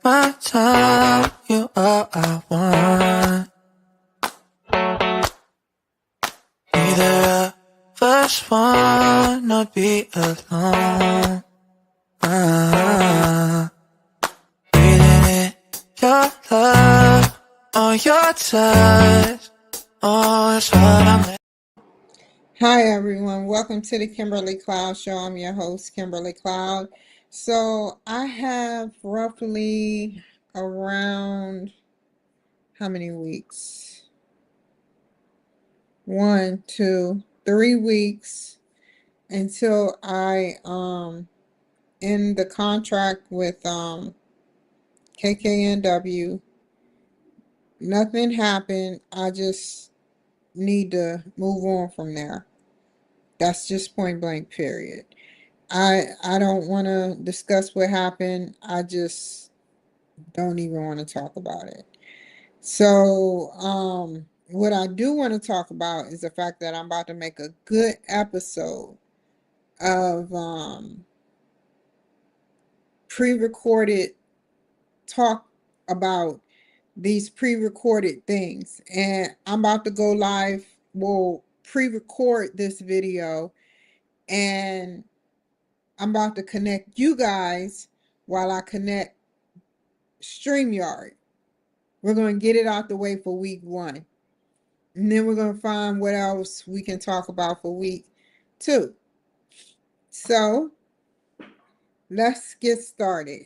my time, you all I want. Neither of us wanna be alone. Breathing in your love, on your touch, oh, it's what I'm. Hi everyone, welcome to the Kimberly Cloud Show. I'm your host, Kimberly Cloud. So I have roughly around how many weeks? 1, 2, 3 weeks until I end the contract with KKNW. Nothing happened. I just need to move on from there. That's just point blank period. I don't want to discuss what happened. I just don't even want to talk about it. So, what I do want to talk about is the fact that I'm about to make a good episode of pre-recorded talk about these pre-recorded things, and I'm about to go live. We'll pre-record this video, and I'm about to connect you guys while I connect StreamYard. We're going to get it out the way for week 1. And then we're going to find what else we can talk about for week 2. So let's get started.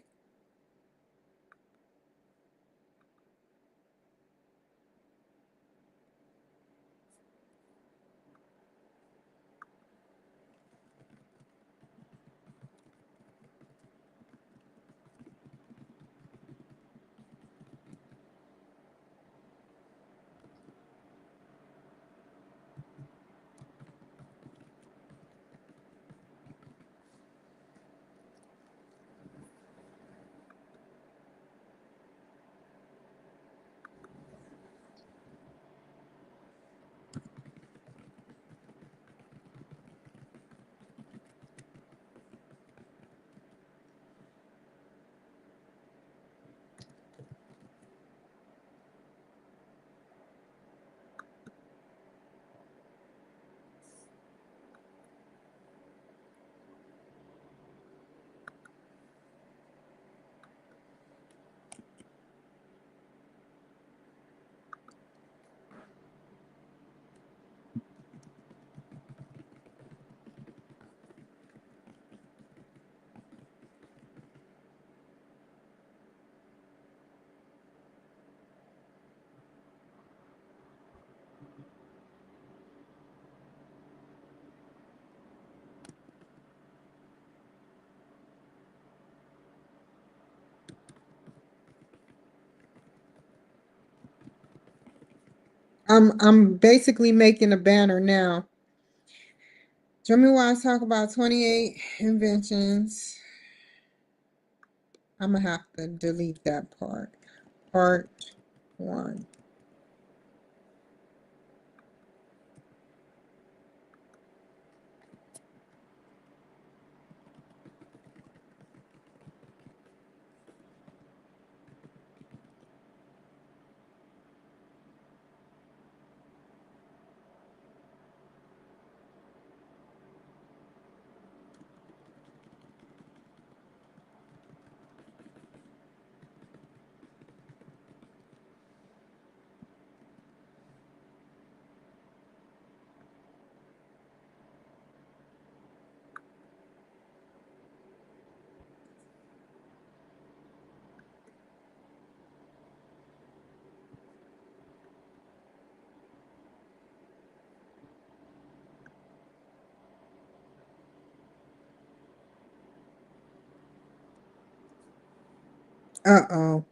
I'm basically making a banner now. Tell me why I talk about 28 inventions. I'm going to have to delete that part. Part 1. Uh-oh.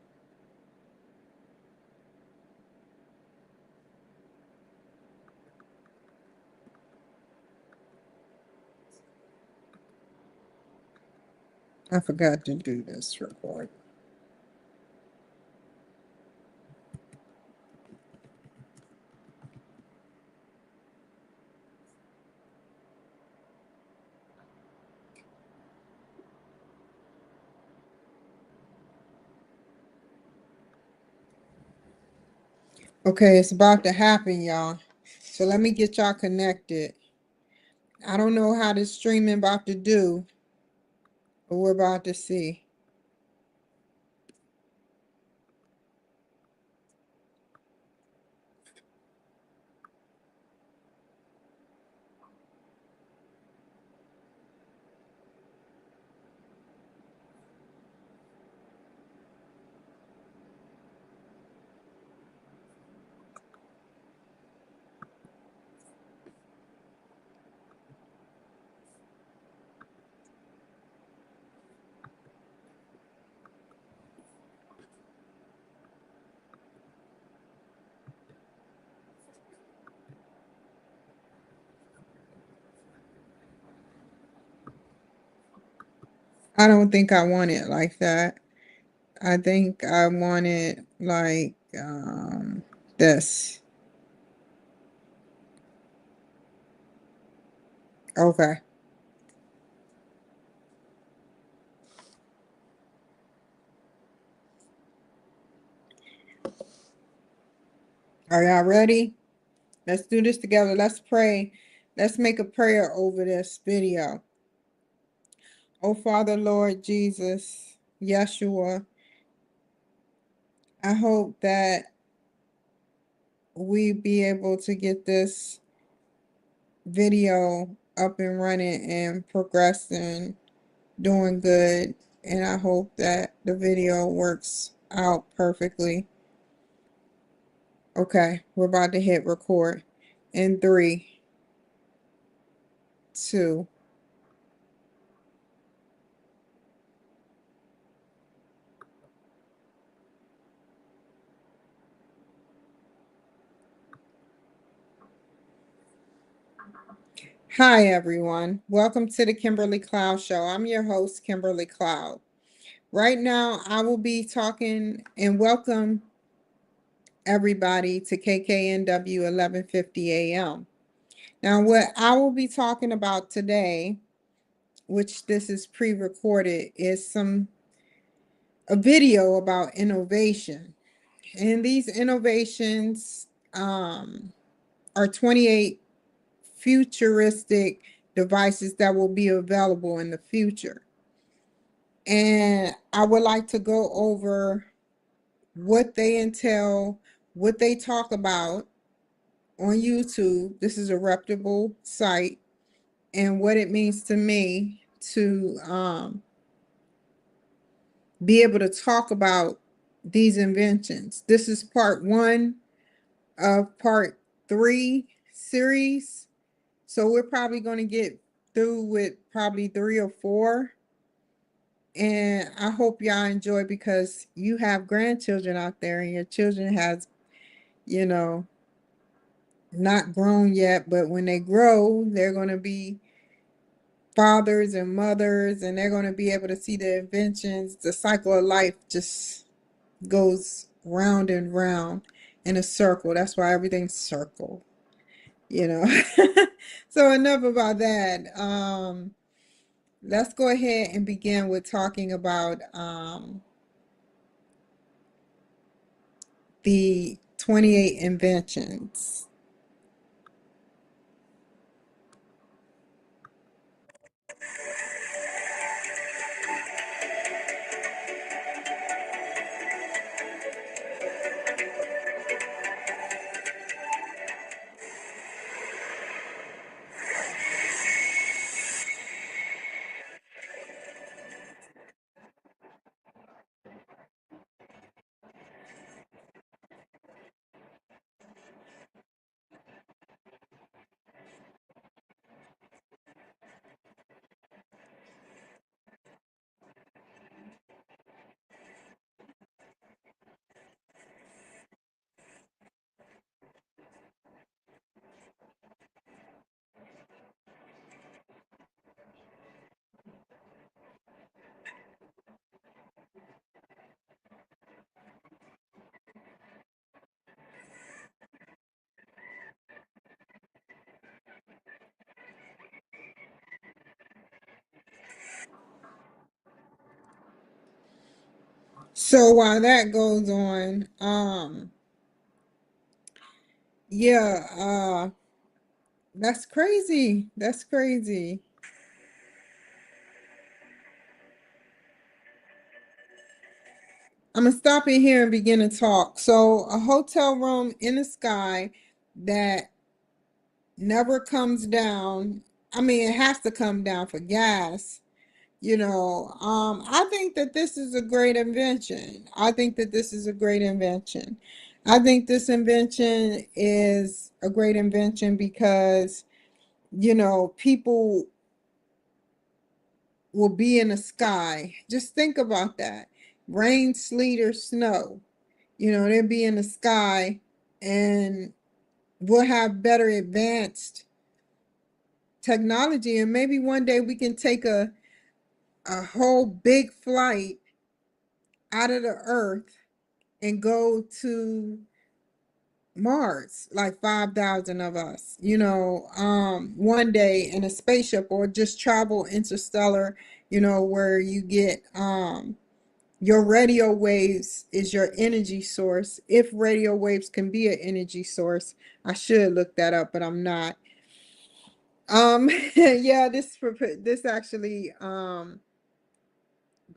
I forgot to do this report. Okay, it's about to happen, y'all. So let me get y'all connected. I don't know how this streaming about to do, but we're about to see. I don't think I want it like that. I think I want it like this. Okay. Are y'all ready? Let's do this together. Let's pray. Let's make a prayer over this video. Oh, Father, Lord Jesus, Yeshua, I hope that we be able to get this video up and running and progressing, doing good. And I hope that the video works out perfectly. Okay, we're about to hit record in 3, 2. Hi, everyone. Welcome to the Kimberly Cloud Show. I'm your host, Kimberly Cloud. Right now, I will be talking and welcome everybody to KKNW 1150 AM. Now, what I will be talking about today, which this is pre-recorded, is a video about innovation. And these innovations are 28 futuristic devices that will be available in the future. And I would like to go over what they entail, what they talk about on YouTube. This is a reputable site, and what it means to me to be able to talk about these inventions. This is part 1 of part 3 series. So we're probably going to get through with probably 3 or 4. And I hope y'all enjoy, because you have grandchildren out there and your children has, you know, not grown yet, but when they grow, they're going to be fathers and mothers, and they're going to be able to see the inventions. The cycle of life just goes round and round in a circle. That's why everything's circle, you know. So enough about that. Let's go ahead and begin with talking about the 28 inventions. So while that goes on, Yeah, that's crazy. That's crazy. I'm gonna stop it here and begin to talk. So, a hotel room in the sky that never comes down. I mean, it has to come down for gas. I think that this is a great invention. I think that this is a great invention. I think this invention is a great invention because, people will be in the sky. Just think about that. Rain, sleet, or snow. They'll be in the sky and we'll have better advanced technology. And maybe one day we can take a whole big flight out of the earth and go to Mars, like 5,000 of us, one day in a spaceship, or just travel interstellar, where you get your radio waves is your energy source. If radio waves can be an energy source, I should look that up, but I'm not. Yeah, this actually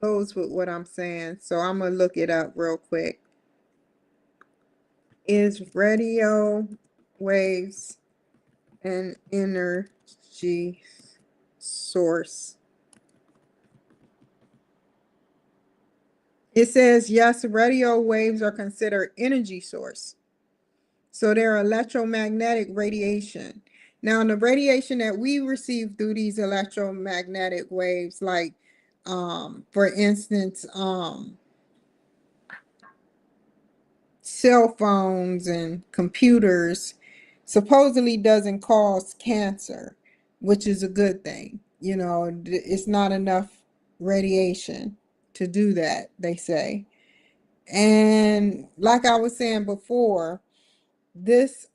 goes with what I'm saying, so I'm gonna look it up real quick. Is radio waves an energy source? It says yes, radio waves are considered energy source. So they're electromagnetic radiation. Now, the radiation that we receive through these electromagnetic waves, like for instance, cell phones and computers, supposedly doesn't cause cancer, which is a good thing. It's not enough radiation to do that, they say. And like I was saying before, this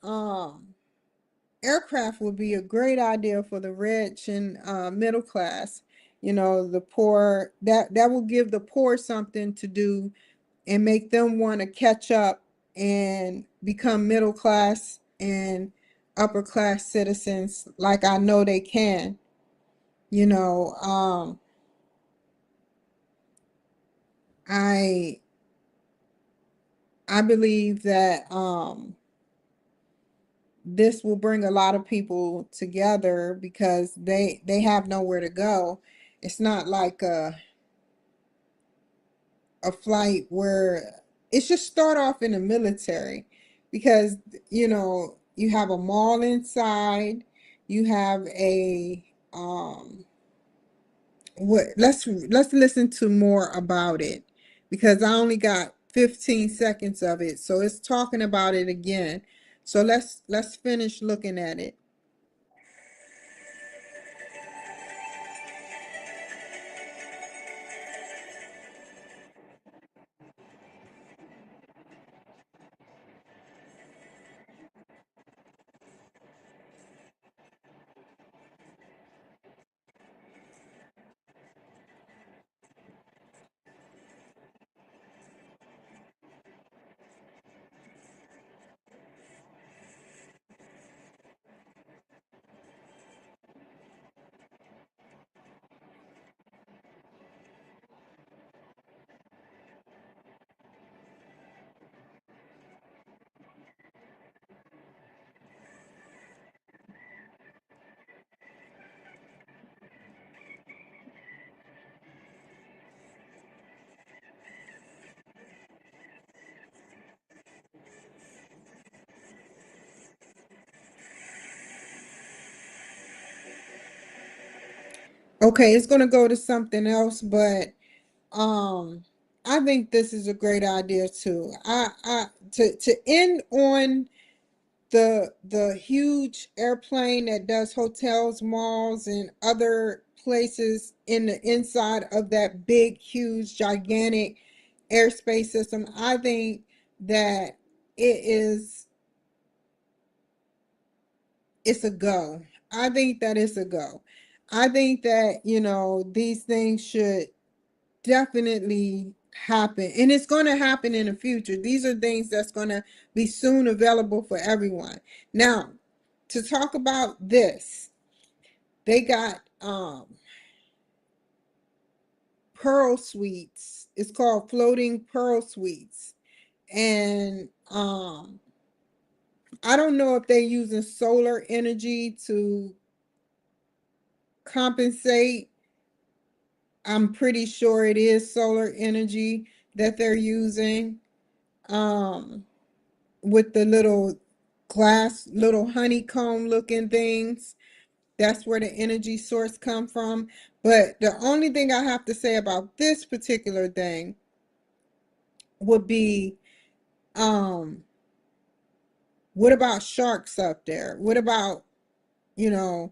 aircraft would be a great idea for the rich and middle class. The poor, that will give the poor something to do and make them want to catch up and become middle class and upper class citizens, like I know they can. You know, um, I I believe that this will bring a lot of people together because they have nowhere to go. It's not like a flight where it should start off in the military, because you have a mall inside, you have a what let's listen to more about it, because I only got 15 seconds of it, so it's talking about it again. So let's finish looking at it. Okay, it's going to go to something else, but um I think this is a great idea too. To end on the huge airplane that does hotels, malls, and other places in the inside of that big, huge, gigantic airspace system. I think that it is it's a go. I think that it's a go. I think that, these things should definitely happen, and it's going to happen in the future. These are things that's going to be soon available for everyone. Now, to talk about this, they got pearl suites. It's called floating pearl suites, and I don't know if they're using solar energy to compensate. I'm pretty sure it is solar energy that they're using, um, with the little glass, little honeycomb looking things. That's where the energy source come from. But the only thing I have to say about this particular thing would be, um, what about sharks up there? What about, you know,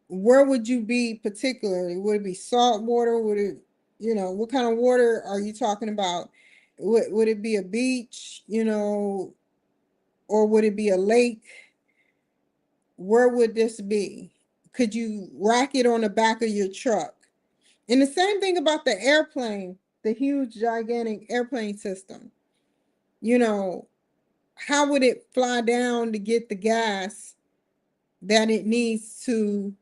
where would you be particularly? Would it be salt water? Would it, what kind of water are you talking about? Would it be a beach, or would it be a lake? Where would this be? Could you rack it on the back of your truck? And the same thing about the airplane, the huge, gigantic airplane system. How would it fly down to get the gas that it needs to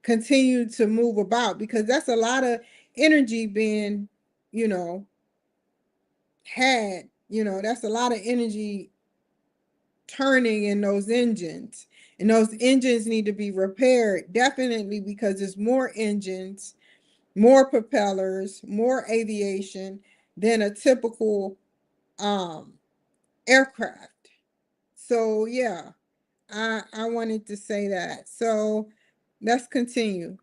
continue to move about? Because that's a lot of energy being, you know, had. That's a lot of energy turning in those engines. And those engines need to be repaired, definitely, because there's more engines, more propellers, more aviation than a typical aircraft. So yeah, I wanted to say that. So let's continue.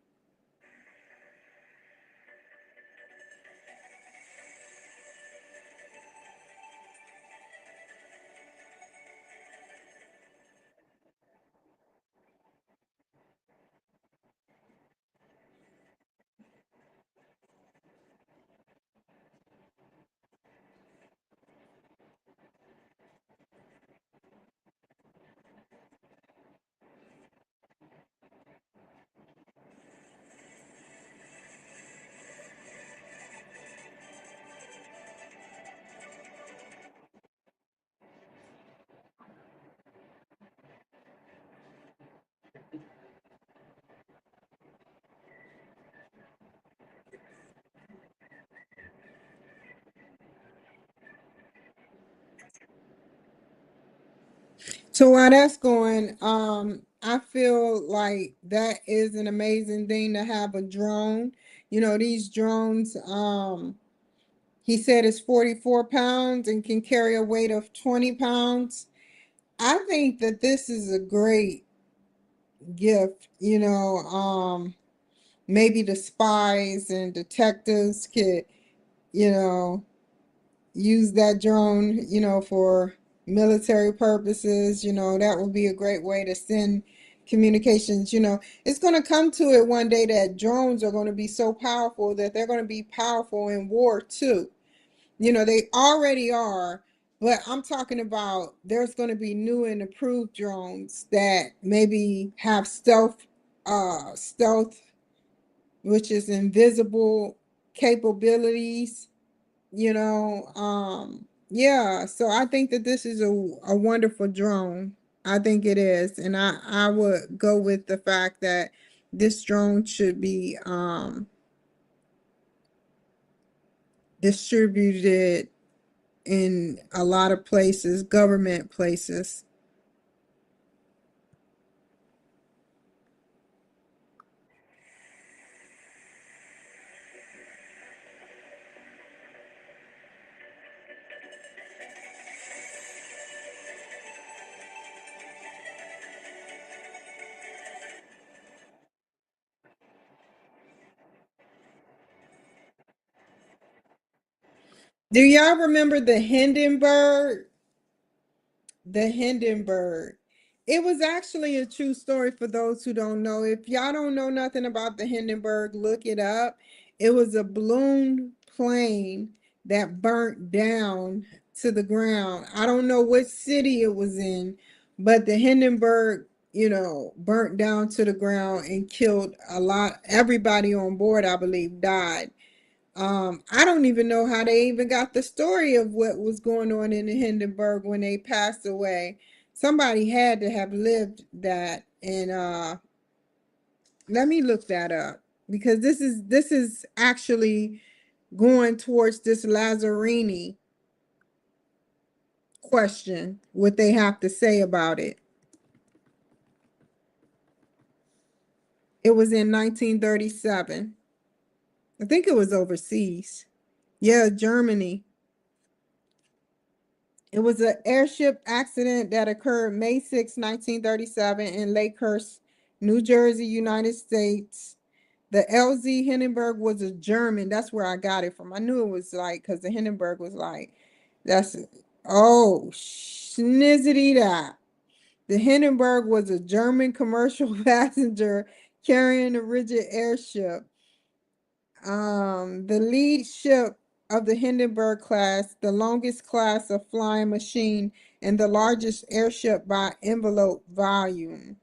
So while that's going, I feel like that is an amazing thing to have a drone. These drones, he said it's 44 pounds and can carry a weight of 20 pounds. I think that this is a great gift. Maybe the spies and detectives could, you know, use that drone, for military purposes. That would be a great way to send communications. It's going to come to it one day that drones are going to be so powerful that they're going to be powerful in war too. They already are, but I'm talking about there's going to be new and improved drones that maybe have stealth, which is invisible capabilities. Yeah, so I think that this is a wonderful drone. I think it is, and I would go with the fact that this drone should be distributed in a lot of places, government places. Do y'all remember the Hindenburg? The Hindenburg. It was actually a true story for those who don't know. If y'all don't know nothing about the Hindenburg, look it up. It was a balloon plane that burnt down to the ground. I don't know what city it was in, but the Hindenburg, burnt down to the ground and killed a lot. Everybody on board, I believe, died. I don't even know how they even got the story of what was going on in the Hindenburg when they passed away. Somebody had to have lived that, and let me look that up because this is actually going towards this Lazzarini question, what they have to say about it. It was in 1937. I think it was overseas. Yeah, Germany. It was an airship accident that occurred May 6, 1937 in Lakehurst, New Jersey, United States. The LZ Hindenburg was a German. That's where I got it from. I knew it was like, because the Hindenburg was like, that's, oh, snizzity that. The Hindenburg was a German commercial passenger carrying a rigid airship. The lead ship of the Hindenburg class, the longest class of flying machine, and the largest airship by envelope volume.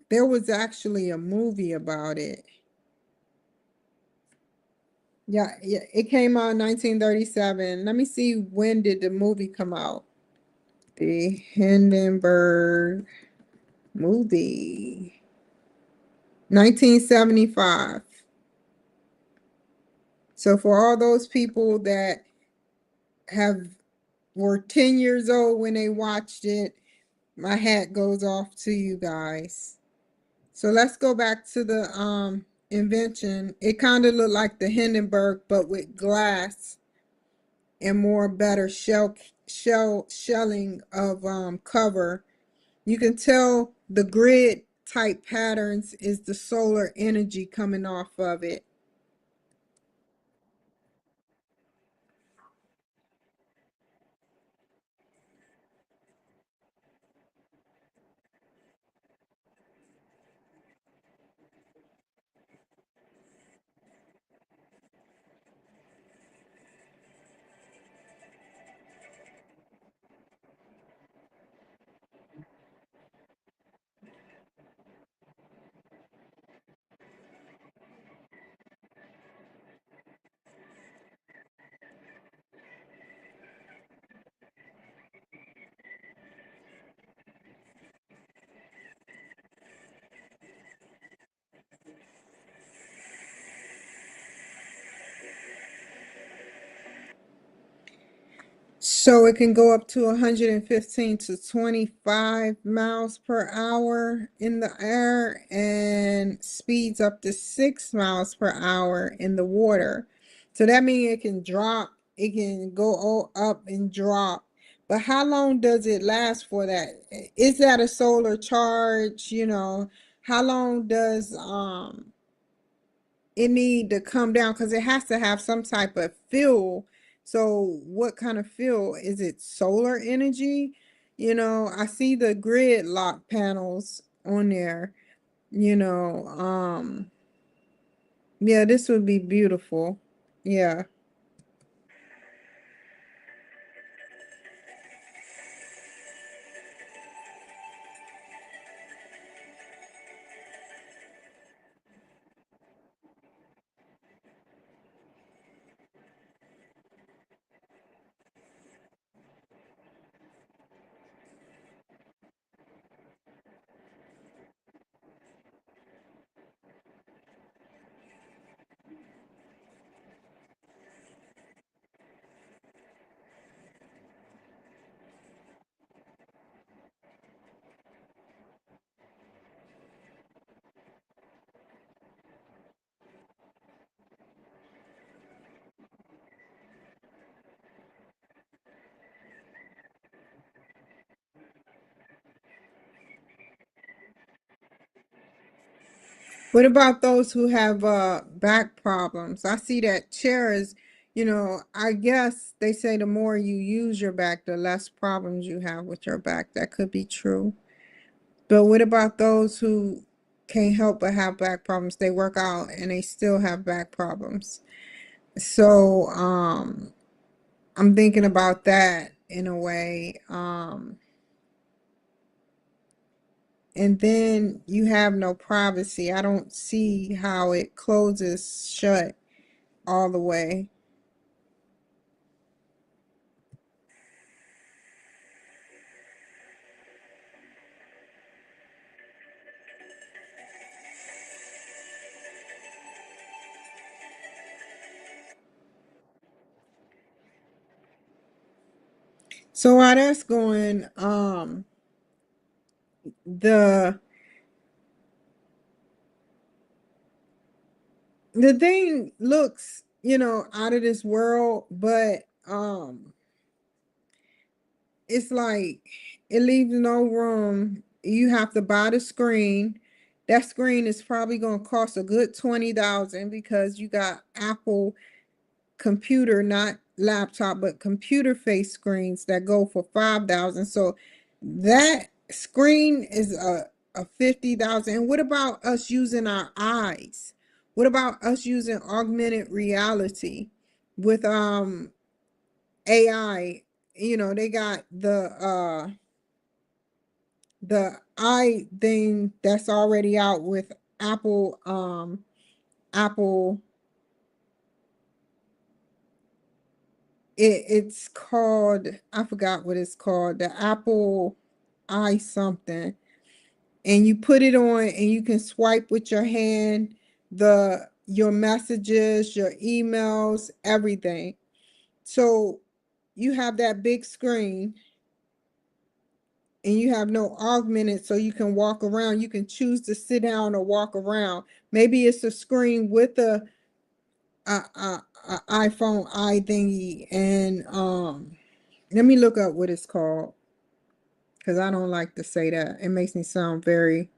There was actually a movie about it. Yeah, it came out in 1937. Let me see, when did the movie come out? The Hindenburg movie. 1975. So for all those people that have were 10 years old when they watched it, my hat goes off to you guys. So let's go back to the invention. It kind of looked like the Hindenburg, but with glass and more better shelling of cover. You can tell the grid type patterns is the solar energy coming off of it. So it can go up to 115 to 25 miles per hour in the air and speeds up to 6 miles per hour in the water. So that means it can drop, it can go all up and drop. But how long does it last for that? Is that a solar charge? How long does it need to come down, because it has to have some type of fuel. So what kind of fuel? Is it solar energy? I see the grid lock panels on there. you know um yeah, this would be beautiful. Yeah. What about those who have back problems? I see that chairs, I guess they say the more you use your back, the less problems you have with your back. That could be true. But what about those who can't help but have back problems? They work out and they still have back problems. So I'm thinking about that in a way. and then you have no privacy. I don't see how it closes shut all the way. So while that's going, the thing looks, out of this world, but it's like it leaves no room. You have to buy the screen. That screen is probably going to cost a good 20,000 because you got Apple computer, not laptop, but computer face screens that go for 5,000. So that screen is a 50,000. And what about us using our eyes? What about us using augmented reality with AI? They got the eye thing that's already out with Apple. It's called, I forgot what it's called, the Apple eye something. And you put it on and you can swipe with your hand your messages, your emails, everything. So you have that big screen and you have no augmented, so you can walk around. You can choose to sit down or walk around. Maybe it's a screen with a iPhone eye thingy. And let me look up what it's called, because I don't like to say that. It makes me sound very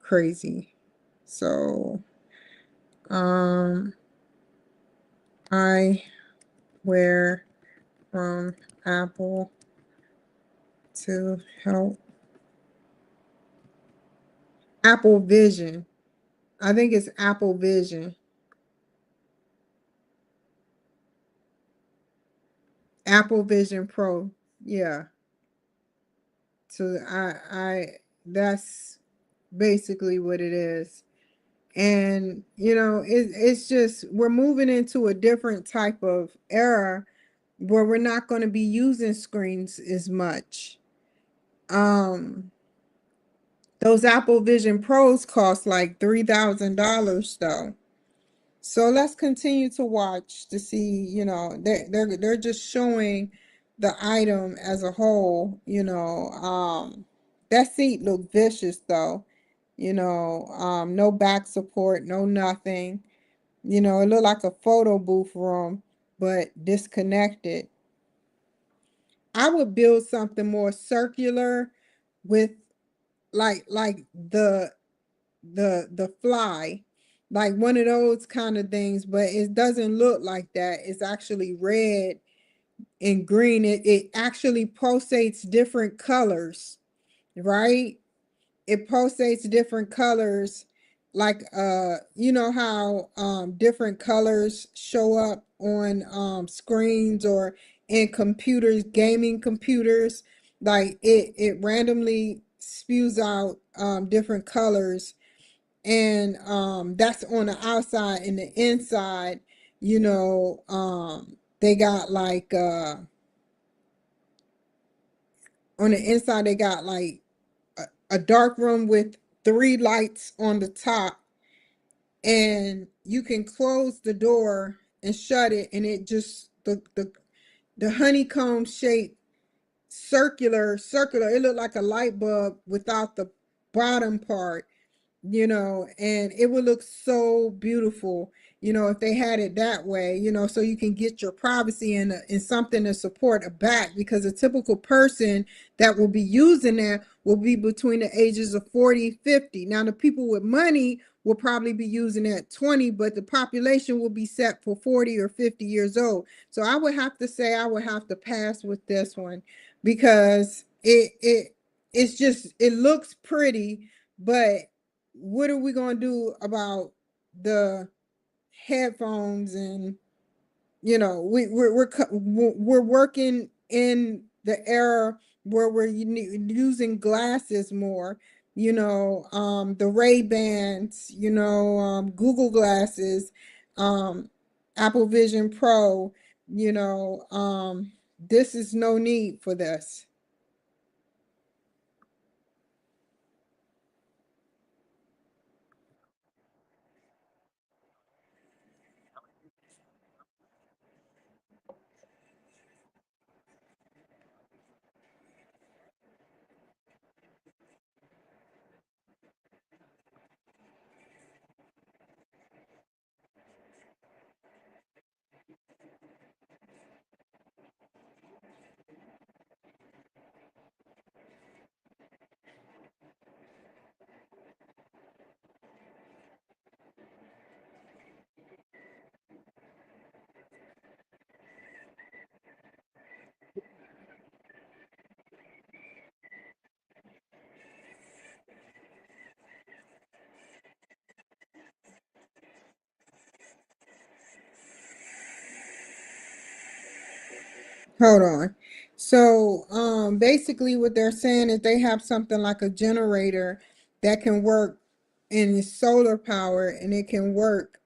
crazy. So I wear from Apple to help. Apple Vision. I think it's Apple Vision. Apple Vision Pro. Yeah. So I that's basically what it is. And it's just we're moving into a different type of era where we're not going to be using screens as much. Those Apple Vision Pros cost like $3,000 though. So let's continue to watch to see, they're just showing the item as a whole. That seat looked vicious though. No back support, no nothing. It looked like a photo booth room, but disconnected. I would build something more circular with like the fly, like one of those kind of things, but it doesn't look like that. It's actually red and green. It actually pulsates different colors, right? It pulsates different colors, like how different colors show up on screens or in computers, gaming computers. Like it randomly spews out different colors. And that's on the outside. And the inside, they got like on the inside they got like a dark room with 3 lights on the top, and you can close the door and shut it, and it just the honeycomb shape, circular, it looked like a light bulb without the bottom part, and it would look so beautiful, if they had it that way, so you can get your privacy in something to support a back, because a typical person that will be using that will be between the ages of 40, 50. Now, the people with money will probably be using at 20, but the population will be set for 40 or 50 years old. So I would have to say I would have to pass with this one, because it's just, it looks pretty, but what are we going to do about the headphones? And we're working in the era where we're using glasses more, the Ray-Bans, Google glasses, um, Apple Vision Pro, this is no need for this. Hold on. So, basically what they're saying is they have something like a generator that can work in solar power, and it can work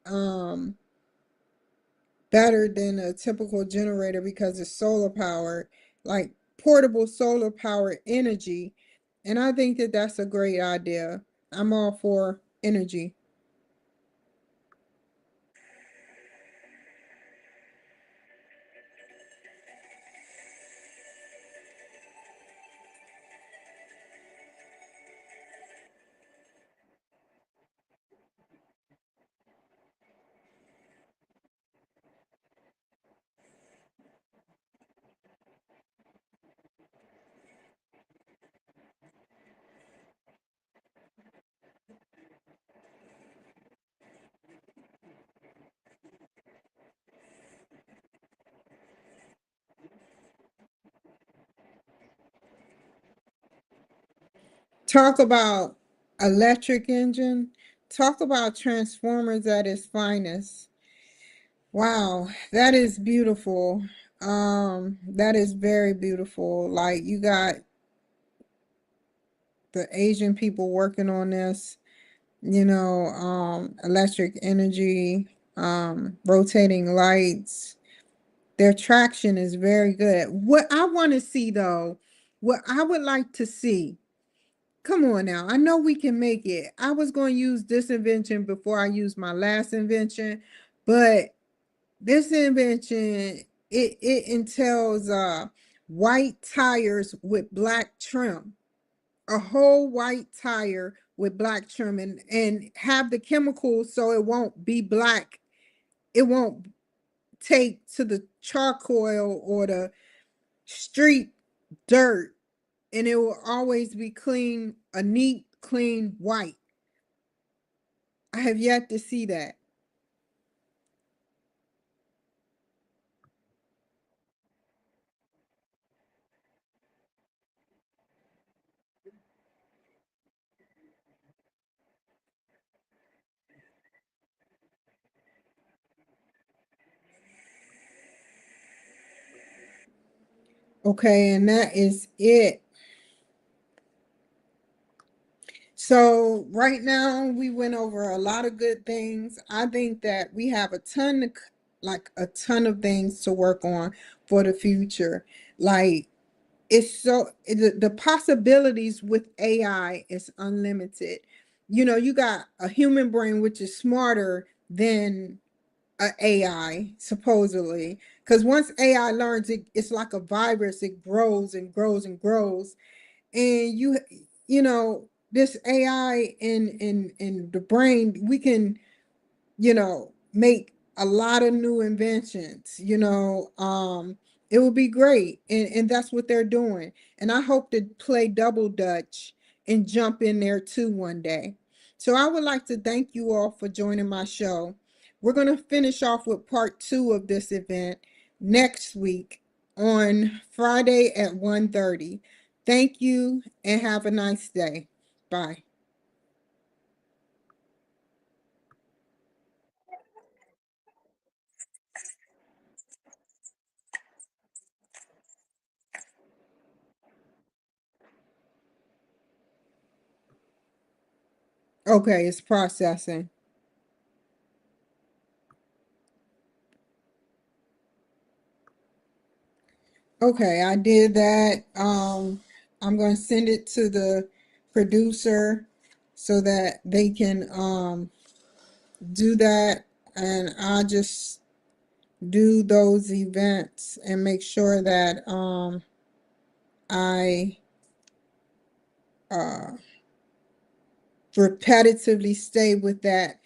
better than a typical generator because it's solar powered, like portable solar power energy. And I think that that's a great idea. I'm all for energy. Talk about electric engine. Talk about transformers at its finest. Wow, that is beautiful. That is very beautiful. Like you got the Asian people working on this, electric energy, rotating lights. Their traction is very good. What I want to see though, what I would like to see, come on now, I know we can make it. I was going to use this invention before I used my last invention, but this invention, it entails white tires with black trim, a whole white tire with black trim, and have the chemicals so it won't be black. It won't take to the charcoal or the street dirt, and it will always be clean, a neat, clean white. I have yet to see that. Okay, and that is it. So right now we went over a lot of good things. I think that we have like a ton of things to work on for the future. Like the possibilities with AI is unlimited. You got a human brain which is smarter than a AI supposedly, because once AI learns it, it's like a virus. It grows and grows and grows, and this AI in the brain, we can make a lot of new inventions. It will be great, and that's what they're doing. And I hope to play double dutch and jump in there too one day. So I would like to thank you all for joining my show. We're going to finish off with part 2 of this event next week on Friday at 1:30. Thank you and have a nice day. Bye. Okay, it's processing. Okay, I did that. I'm going to send it to the producer so that they can do that, and I'll just do those events and make sure that I uh repetitively stay with that.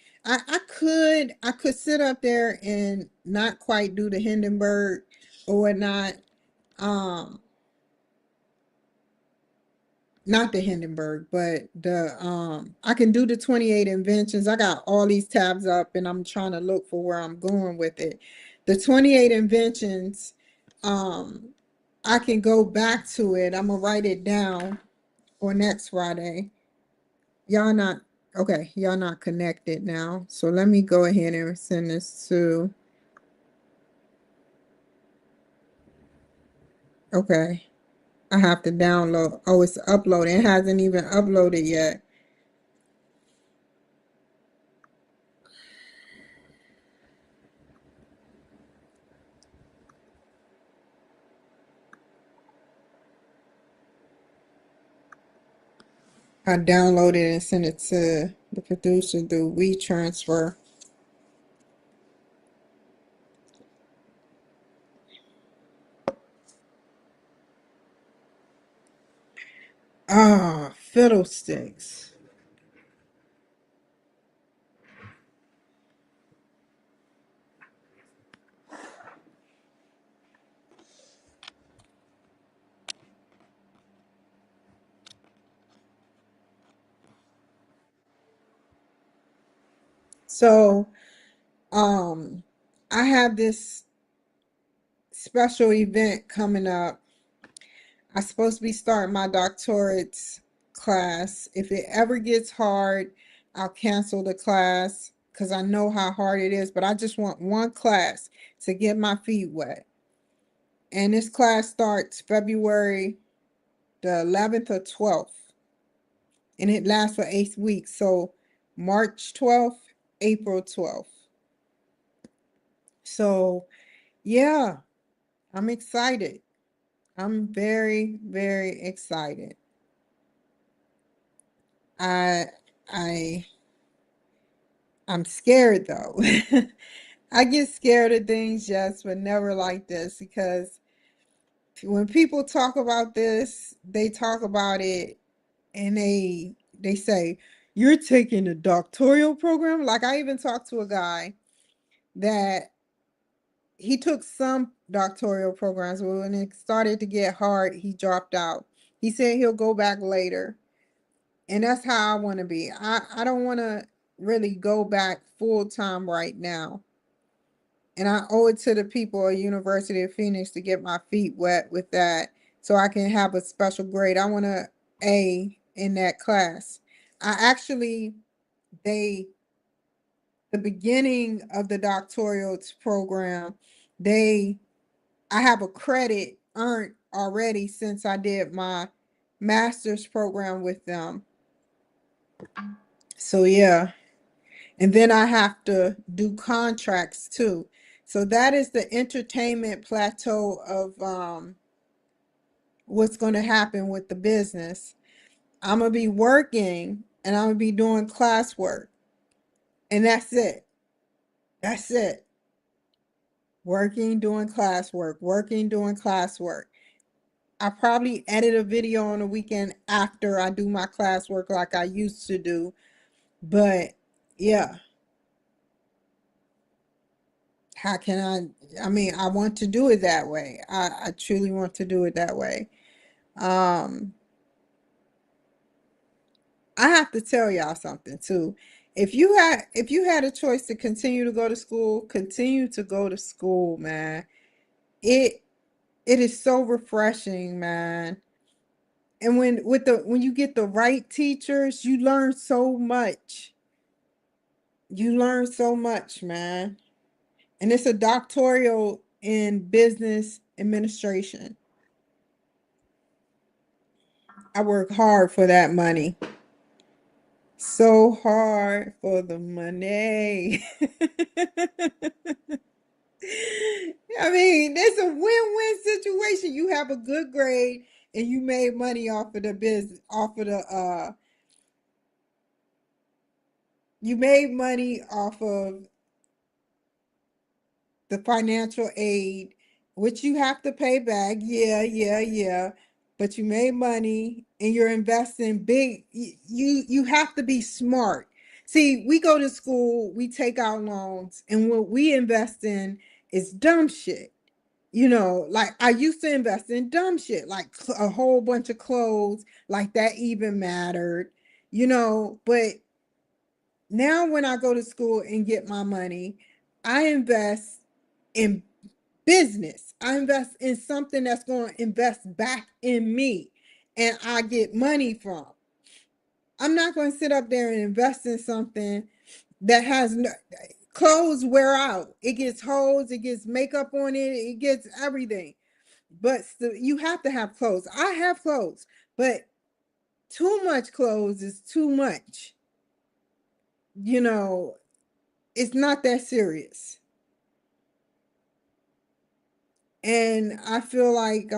I could sit up there and not quite do the Hindenburg or whatnot. Um Not the Hindenburg, but the I can do the 28 inventions. I got all these tabs up and I'm trying to look for where I'm going with it. The 28 inventions, um I can go back to it. I'm gonna write it down for next Friday. Y'all not okay, y'all not connected now. So let me go ahead and send this to okay. I have to download. Oh, it's uploading. It hasn't even uploaded yet. I downloaded and sent it to the producer through WeTransfer. Ah, fiddlesticks. So, um, I have this special event coming up. I'm supposed to be starting my doctorate's class. If it ever gets hard, I'll cancel the class because I know how hard it is, but I just want one class to get my feet wet. And this class starts February the 11th or 12th, and it lasts for 8 weeks. So March 12th, April 12th. So yeah, I'm excited. I'm very, very excited. I I I'm scared though. I get scared of things, yes, but never like this because when people talk about this, they talk about it and they say, "You're taking a doctoral program?" Like I even talked to a guy that he took some doctoral programs, but when it started to get hard, he dropped out. He said he'll go back later. And that's how I want to be. I don't want to really go back full time right now. And I owe it to the people at University of Phoenix to get my feet wet with that so I can have a special grade. I want a A in that class. I actually they the beginning of the doctoral program, they I have a credit earned already since I did my master's program with them. So yeah. And then I have to do contracts too. So that is the entertainment plateau of what's going to happen with the business. I'm going to be working and I'm going to be doing classwork. And that's it. That's it. Working, doing classwork, working, doing classwork. I probably edit a video on the weekend after I do my classwork like I used to do. But yeah, how can I mean, I want to do it that way. I truly want to do it that way. Um, I have to tell y'all something too. If you had a choice to continue to go to school, continue to go to school, man. It it is so refreshing, man. And when you get the right teachers, you learn so much. You learn so much, man. And it's a doctoral in business administration. I work hard for that money. So hard for the money. I mean, it's a win-win situation. You have a good grade and you made money off of the business, off of the you made money off of the financial aid, which you have to pay back. Yeah, yeah, yeah. But you made money and you're investing big. You have to be smart. See, we go to school, we take out loans, and what we invest in is dumb shit. You know, like I used to invest in dumb shit, like a whole bunch of clothes, like that even mattered, you know. But now when I go to school and get my money, I invest in business. I invest in something that's going to invest back in me and I get money from. I'm not going to sit up there and invest in something that has no, clothes wear out. It gets holes, it gets makeup on it, it gets everything. But you have to have clothes. I have clothes, but too much clothes is too much. You know, it's not that serious. And I feel like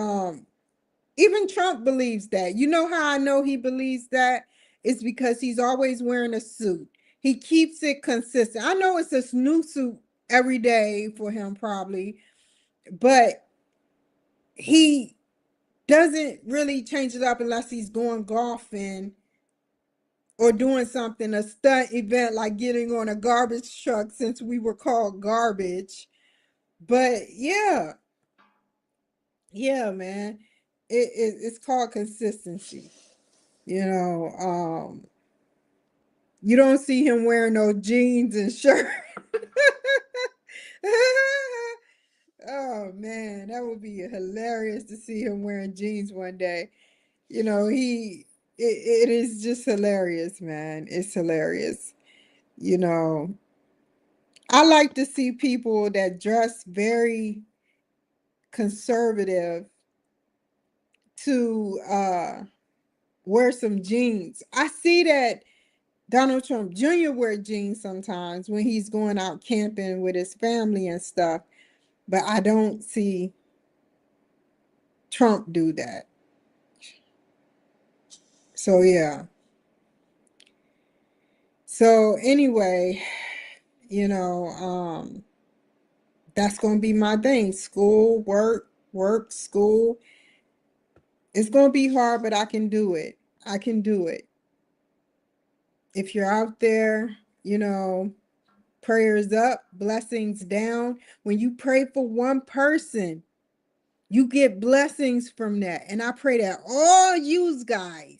even Trump believes that. You know how I know he believes that? It's because he's always wearing a suit. He keeps it consistent. I know it's a new suit every day for him, probably, but he doesn't really change it up unless he's going golfing or doing something, a stunt event like getting on a garbage truck since we were called garbage. But yeah, yeah, man, it's called consistency. You know, you don't see him wearing no jeans and shirt. Oh man, that would be hilarious to see him wearing jeans one day. You know, it is just hilarious, man. It's hilarious. You know, I like to see people that dress very conservative to wear some jeans. I see that Donald Trump Jr. wear jeans sometimes when he's going out camping with his family and stuff, but I don't see Trump do that. So yeah. So anyway, you know, that's gonna be my thing. School, work, work, school. It's gonna be hard, but I can do it. I can do it. If you're out there, you know, prayers up, blessings down. When you pray for one person, you get blessings from that. And I pray that all you guys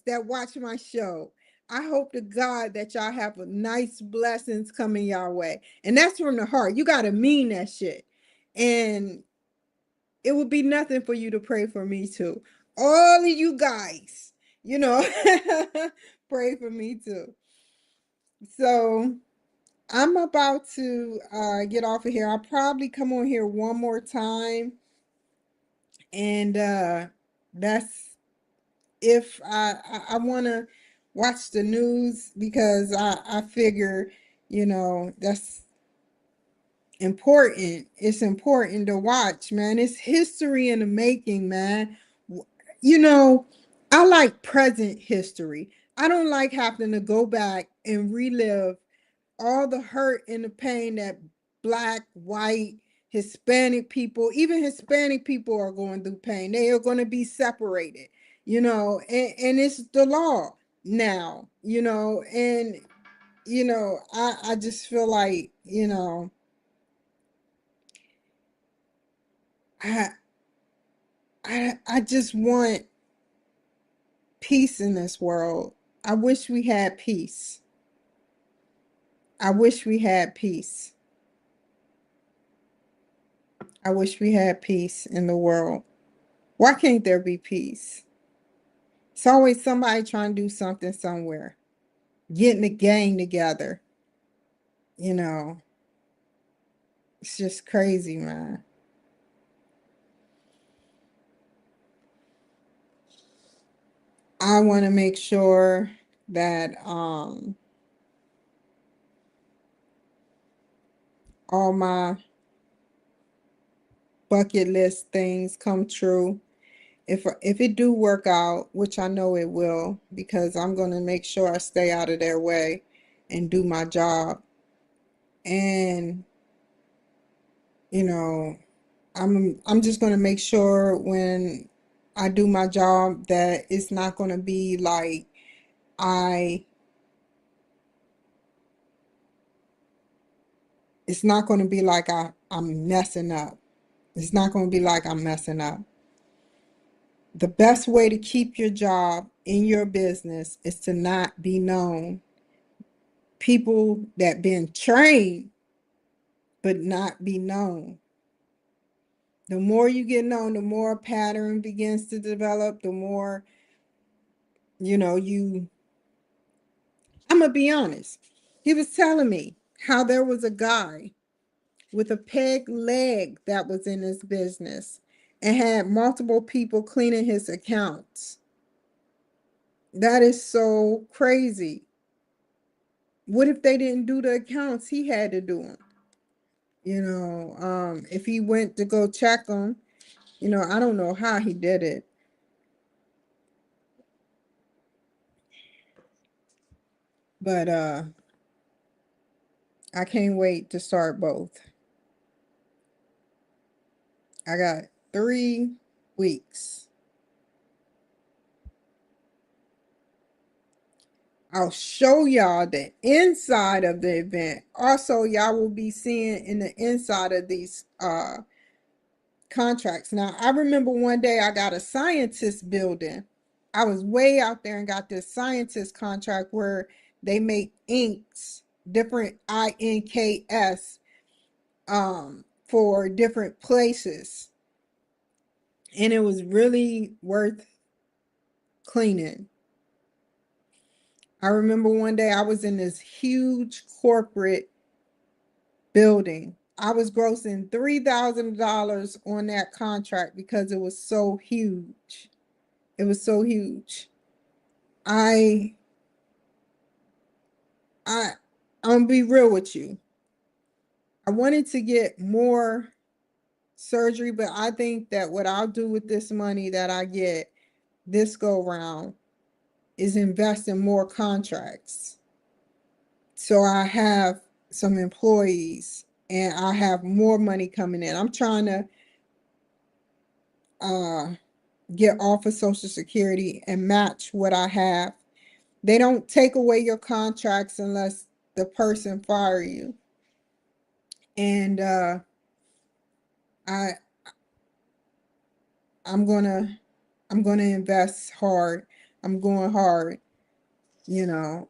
that watch my show, I hope to God that y'all have a nice blessings coming your way. And that's from the heart. You got to mean that shit. And it would be nothing for you to pray for me too. All of you guys, you know, pray for me too. So I'm about to get off of here. I'll probably come on here one more time. And that's if I want to watch the news because I figure, you know, that's important. It's important to watch, man. It's history in the making, man. You know, I like present history. I don't like having to go back and relive all the hurt and the pain that black, white, Hispanic people, even Hispanic people are going through pain. They are going to be separated, you know, and it's the law now, you know, and you know, I just feel like, you know, I I just want peace in this world. I wish we had peace. I wish we had peace. I wish we had peace in the world. Why can't there be peace? It's always somebody trying to do something somewhere, getting a gang together. You know, it's just crazy, man. I want to make sure that all my bucket list things come true. If it do work out, which I know it will, because I'm going to make sure I stay out of their way and do my job. And you know, I'm just going to make sure when I do my job that it's not going to be like I it's not going to be like I'm messing up. It's not going to be like I'm messing up. The best way to keep your job in your business is to not be known. People that been trained but not be known. The more you get known, the more a pattern begins to develop, the more, you I'm gonna be honest. He was telling me how there was a guy with a peg leg that was in his business and had multiple people cleaning his accounts. That is so crazy. What if they didn't do the accounts? He had to do them. If he went to go check them, I don't know how he did it. But I can't wait to start both. I got 3 weeks. I'll show y'all the inside of the event. Also, y'all will be seeing in the inside of these contracts. Now, I remember one day I got a scientist building. I was way out there and got this scientist contract where they make inks, different INKS, for different places. And it was really worth cleaning. I remember one day I was in this huge corporate building. I was grossing $3,000 on that contract because it was so huge. It was so huge. I I'm gonna be real with you. I wanted to get more surgery, but I think that what I'll do with this money that I get this go round is invest in more contracts. So I have some employees and I have more money coming in. I'm trying to get off of Social Security and match what I have. They don't take away your contracts unless the person fire you. And I I'm gonna invest hard. I'm going hard. You know,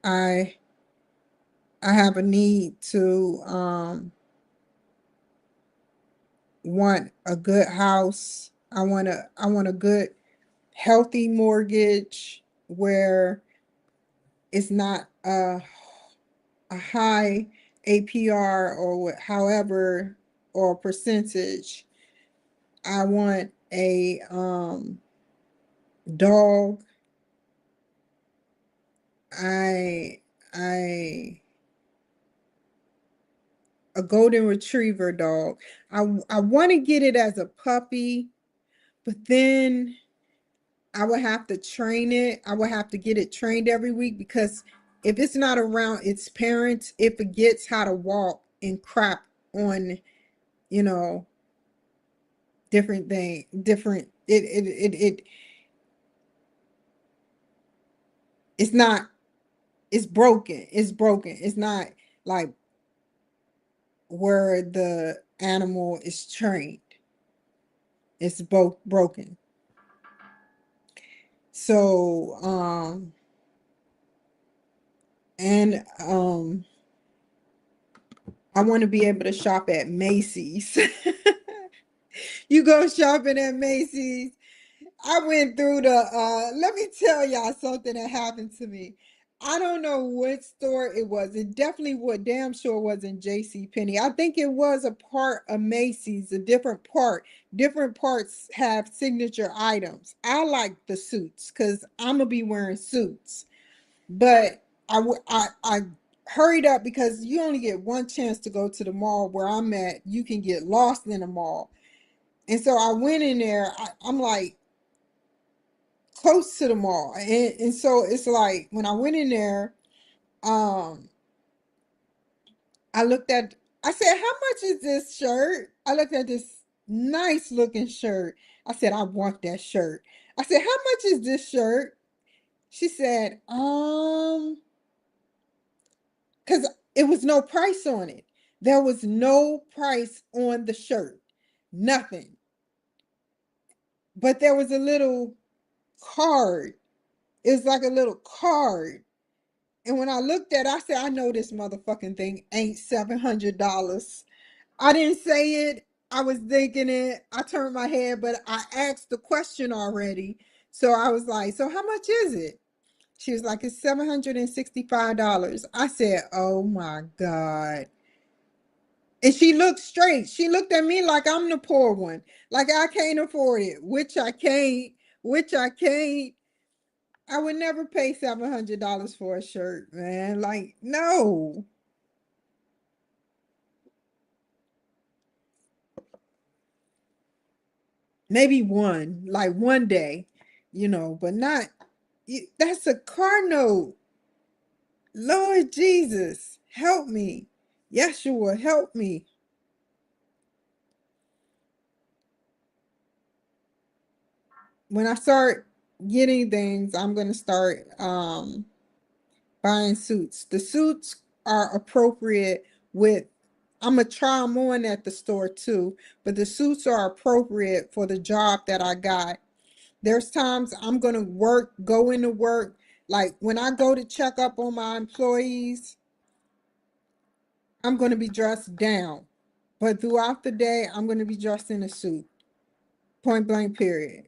I I have a need to want a good house. I want a good healthy mortgage where it's not a high APR or however or percentage. I want a dog. I I a golden retriever dog. I want to get it as a puppy, but then I would have to train it. I would have to get it trained every week because if it's not around its parents, it forgets how to walk and crap on, you know, different thing, different it's not it's broken. It's broken. It's not like where the animal is trained. It's both broken. So, and I want to be able to shop at Macy's. You go shopping at Macy's. I went through the let me tell y'all something that happened to me. I don't know what store it was. It definitely was damn sure wasn't J.C. Penney. I think it was a part of Macy's, a different part. Different parts have signature items. I like the suits because I'm gonna be wearing suits. But I hurried up because you only get one chance to go to the mall where I'm at. You can get lost in the mall. And so I went in there. I'm like close to the mall. And so it's like when I went in there, um, I looked at, I said, how much is this shirt? I looked at this nice looking shirt. I said, I want that shirt. I said, how much is this shirt? She said, because it was no price on it. There was no price on the shirt. Nothing. But there was a little card. It was like a little card. And when I looked at it, I said, I know this motherfucking thing ain't $700. I didn't say it. I was thinking it. I turned my head, but I asked the question already. So I was like, so how much is it? She was like, it's $765. I said, oh my God. And she looked straight. She looked at me like I'm the poor one. Like I can't afford it, which I can't, which I can't. I would never pay $700 for a shirt, man. Like, no. Maybe one, like one day, but not, that's a car note. Lord Jesus, help me. Yeshua, help me. When I start getting things, I'm going to start buying suits. The suits are appropriate with, I'm going to try them on at the store too, but the suits are appropriate for the job that I got. There's times I'm going to go into work. Like when I go to check up on my employees, I'm going to be dressed down. But throughout the day, I'm going to be dressed in a suit. Point blank, period.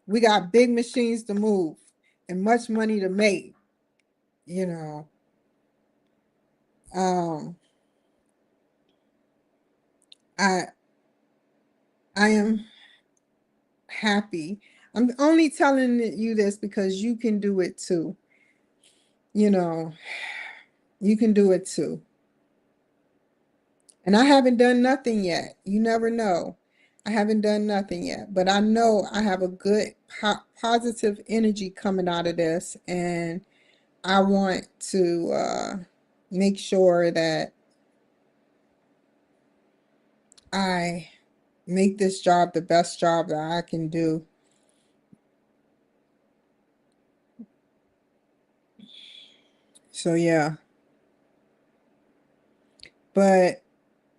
We got big machines to move and much money to make, you know. Um, I I am happy. I'm only telling you this because you can do it too. You know, you can do it too. And I haven't done nothing yet. You never know. I haven't done nothing yet, but I know I have a good positive energy coming out of this, and I want to make sure that I make this job the best job that I can do. So yeah, but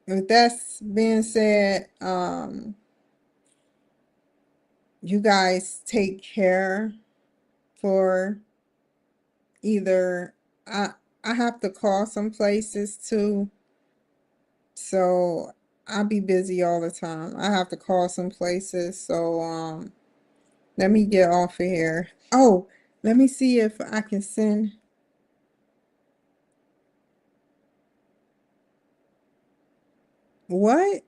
with that being said, you guys take care for either I I have to call some places too, so I'll be busy all the time. I have to call some places, so let me get off of here. Oh, let me see if I can send what?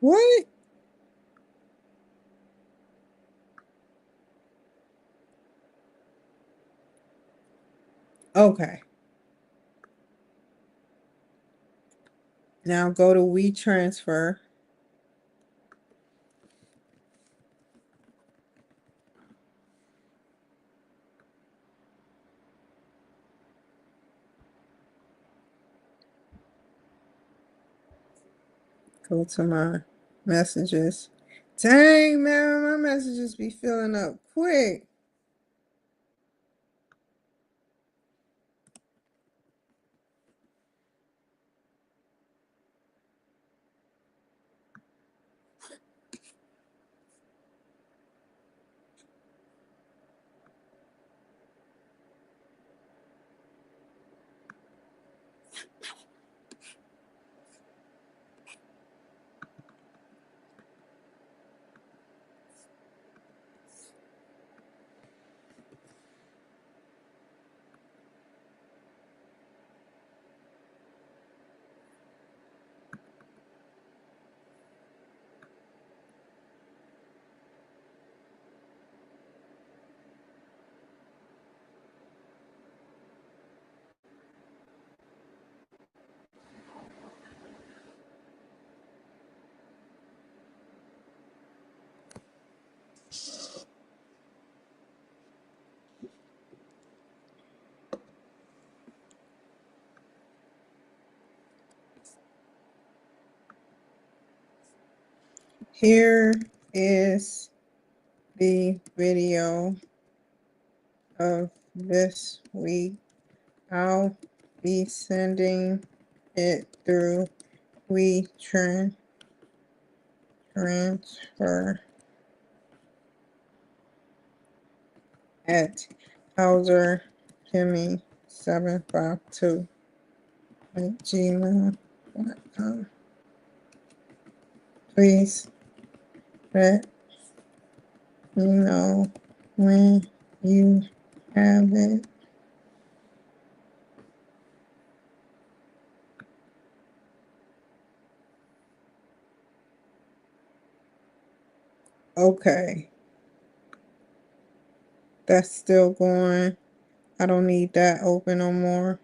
What? Okay. Now go to WeTransfer. Go to my messages. Dang, man, my messages be filling up quick. Here is the video of this week. I'll be sending it through transfer at Hauser Kimmy 752 at gmail.com. Please let me know when you have it. Okay, that's still going. I don't need that open no more.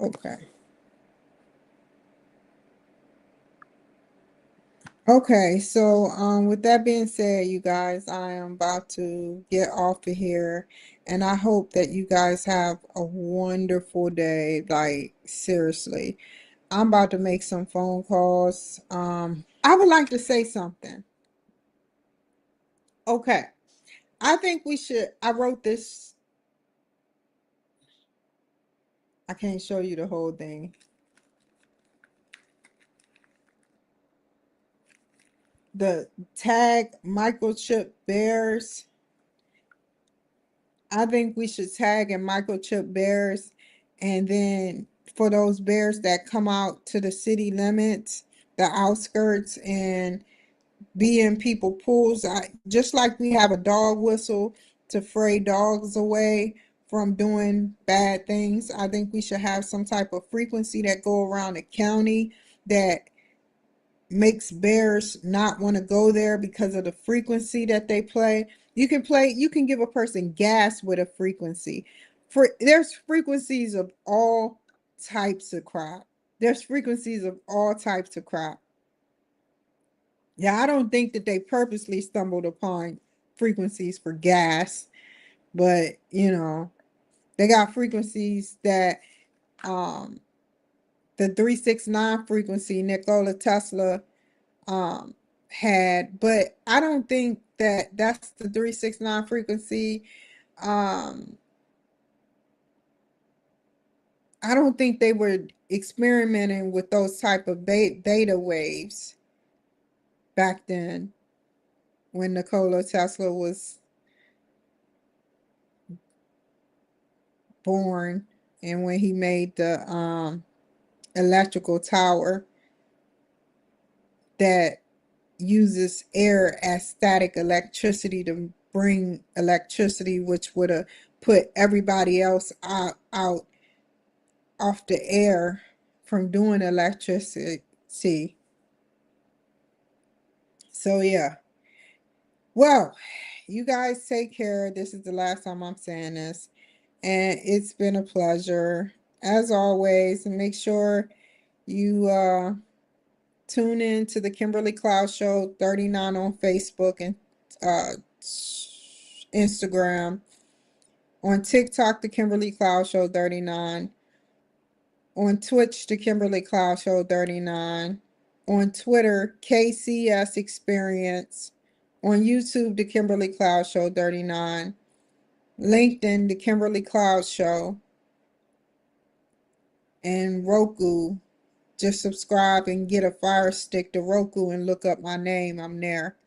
Okay. Okay, so with that being said, you guys, I am about to get off of here, and I hope that you guys have a wonderful day. Like, seriously, I'm about to make some phone calls. I would like to say something. Okay, I think we should. I wrote this. I can't show you the whole thing. The tag microchip bears. I think we should tag and microchip bears, and then for those bears that come out to the city limits, the outskirts, and be in people pools, just like we have a dog whistle to fray dogs away from doing bad things. I think we should have some type of frequency that go around the county that makes bears not want to go there because of the frequency that they play. You can give a person gas with a frequency. There's frequencies of all types of crap. There's frequencies of all types of crap. Yeah, I don't think that they purposely stumbled upon frequencies for gas, but they got frequencies that the 369 frequency Nikola Tesla had, but I don't think that that's the 369 frequency. I don't think they were experimenting with those type of beta waves back then when Nikola Tesla was born and when he made the electrical tower that uses air as static electricity to bring electricity, which would have put everybody else out off the air from doing electricity. So yeah. Well, you guys take care. This is the last time I'm saying this, and it's been a pleasure as always. And make sure you tune in to the Kimberly Cloud Show 39 on Facebook and Instagram. On TikTok, the Kimberly Cloud Show 39. On Twitch, the Kimberly Cloud Show 39. On Twitter, KCS Experience. On YouTube, the Kimberly Cloud Show 39. LinkedIn, the Kimberly Cloud Show. And Roku. Just subscribe and get a Fire Stick to Roku and look up my name. I'm there.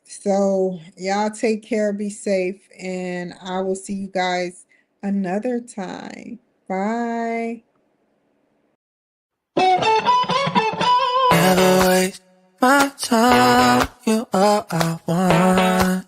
So y'all take care, be safe, and I will see you guys another time. Bye. Never waste my time. You all I want.